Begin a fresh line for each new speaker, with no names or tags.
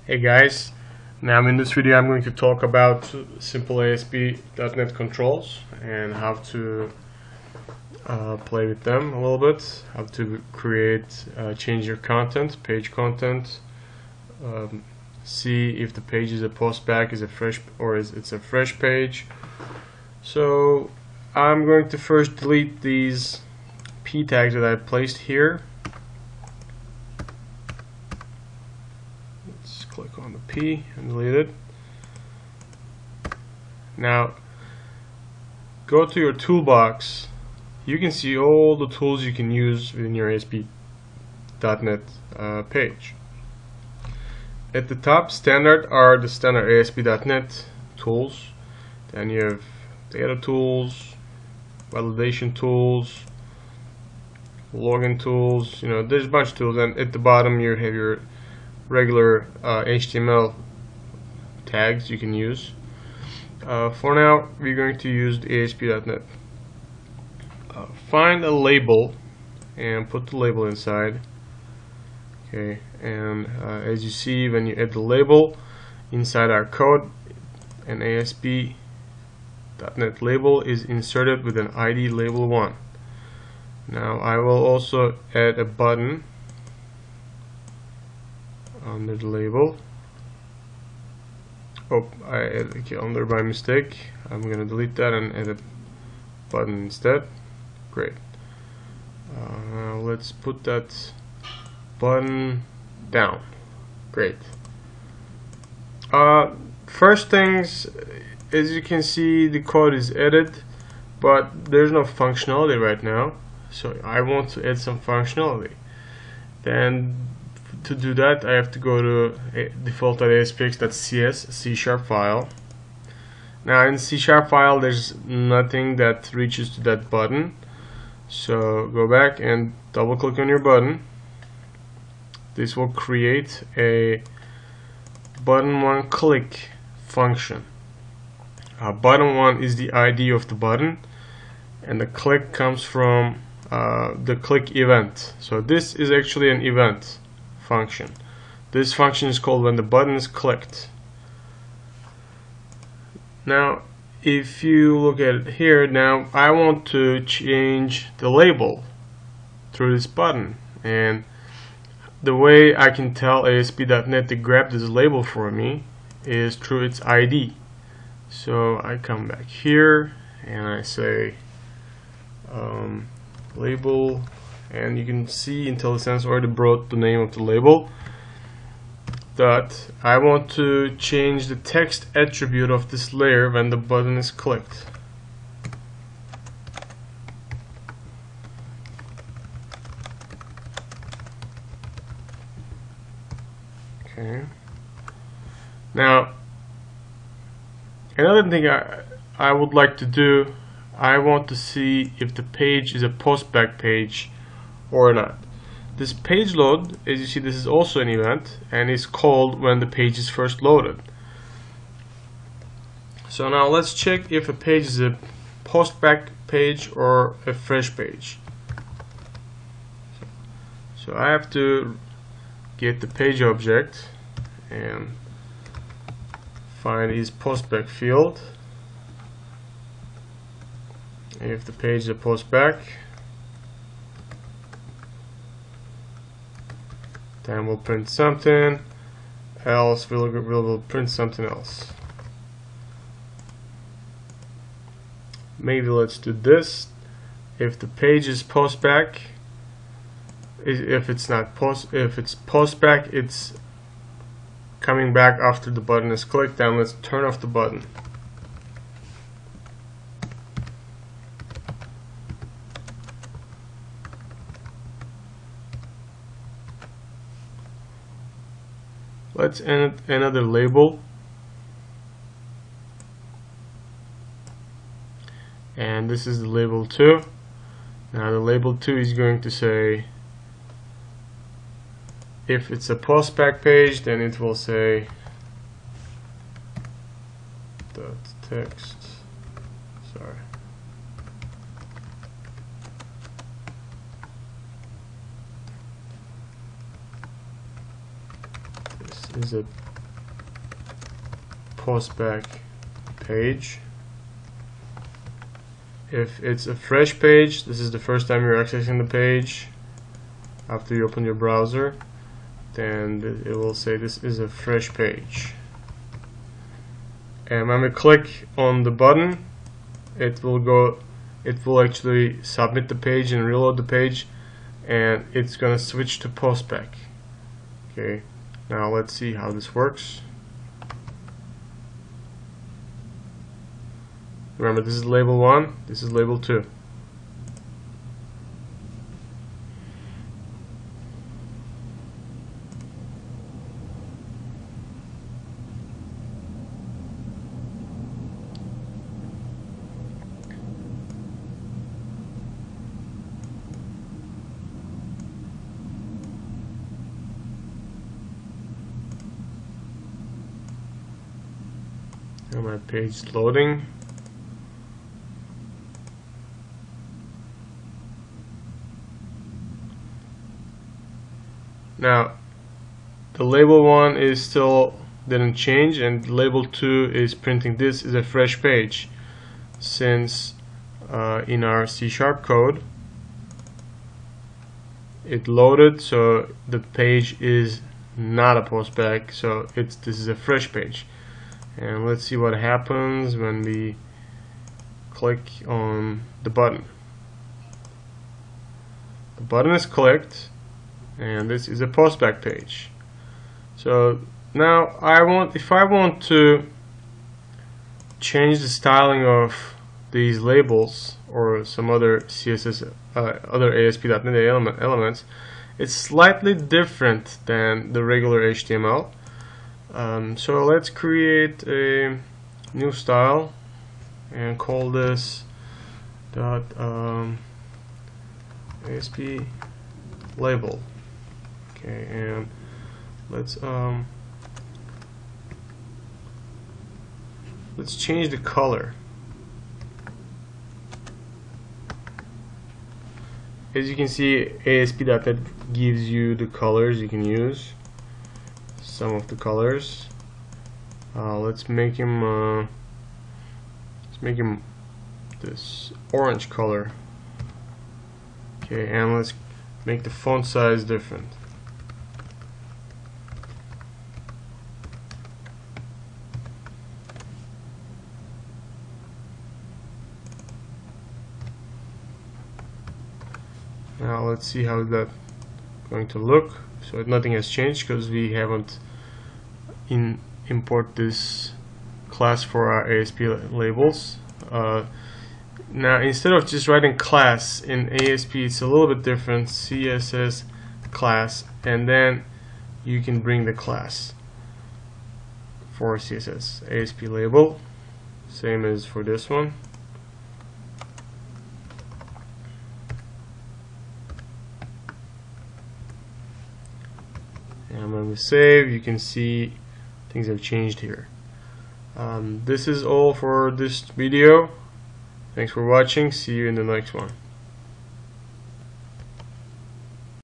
Hey guys, now in this video I'm going to talk about simple ASP.NET controls and how to play with them a little bit, how to create, change your content, page content, see if the page is a postback, is a fresh, or it's a fresh page. So I'm going to first delete these p tags that I placed here. Let's click on the P and delete it. Now go to your toolbox. You can see all the tools you can use within your ASP.NET page. At the top, standard are the standard ASP.NET tools. Then you have data tools, validation tools, login tools. There's a bunch of tools, and at the bottom you have your regular HTML tags you can use. For now, we're going to use the ASP.NET. Find a label and put the label inside. Okay, and as you see, when you add the label inside our code, an ASP.NET label is inserted with an ID label 1. Now I will also add a button under the label. Oh, I added under by mistake. I'm gonna delete that and add a button instead. Great. Now let's put that button down. Great. First things, as you can see, the code is added, but there's no functionality right now. So I want to add some functionality. Then to do that, I have to go to default.aspx.cs C# file. Now in C# file, there's nothing that reaches to that button. So go back and double click on your button. This will create a button one click function. Button one is the ID of the button, and the click comes from the click event. So this is actually an event function. This function is called when the button is clicked. Now if you look at it here, now I want to change the label through this button, and the way I can tell ASP.NET to grab this label for me is through its ID. So I come back here and I say label, and you can see IntelliSense already brought the name of the label. That I want to change the text attribute of this layer when the button is clicked. Okay. Now another thing I would like to do, I want to see if the page is a postback page or not. This page load, as you see, this is also an event, and is called when the page is first loaded. So now let's check if a page is a postback page or a fresh page. So I have to get the page object and find its postback field. If the page is a postback, then we'll print something else. We'll print something else. Maybe let's do this. If the page is postback, if it's postback, it's coming back after the button is clicked. Then let's turn off the button. Let's add another label, and this is the label 2. Now the label 2 is going to say, if it's a postback page, then it will say dot text. Sorry. This is a postback page. If it's a fresh page, this is the first time you're accessing the page after you open your browser, then it will say this is a fresh page. And when we click on the button, it will actually submit the page and reload the page, and it's gonna switch to postback. Okay, now let's see how this works. Remember, this is label 1, this is label 2. Now my page is loading. Now the label 1 is still didn't change, and label 2 is printing this is a fresh page, since in our C# code it loaded, so the page is not a postback, so this is a fresh page. And let's see what happens when we click on the button. The button is clicked, and this is a postback page. So now if I want to change the styling of these labels or some other CSS, other ASP.NET elements, it's slightly different than the regular HTML. So let's create a new style and call this ASP label. Okay, and let's change the color. As you can see, ASP.NET gives you the colors you can use. Some of the colors. Let's make him this orange color. Okay, and let's make the font size different. Now let's see how that's going to look. So nothing has changed because we haven't import this class for our ASP labels. Now instead of just writing class in ASP, it's a little bit different. CSS class, and then you can bring the class for CSS. ASP label, same as for this one. And when we save, you can see things have changed here. This is all for this video. Thanks for watching. See you in the next one.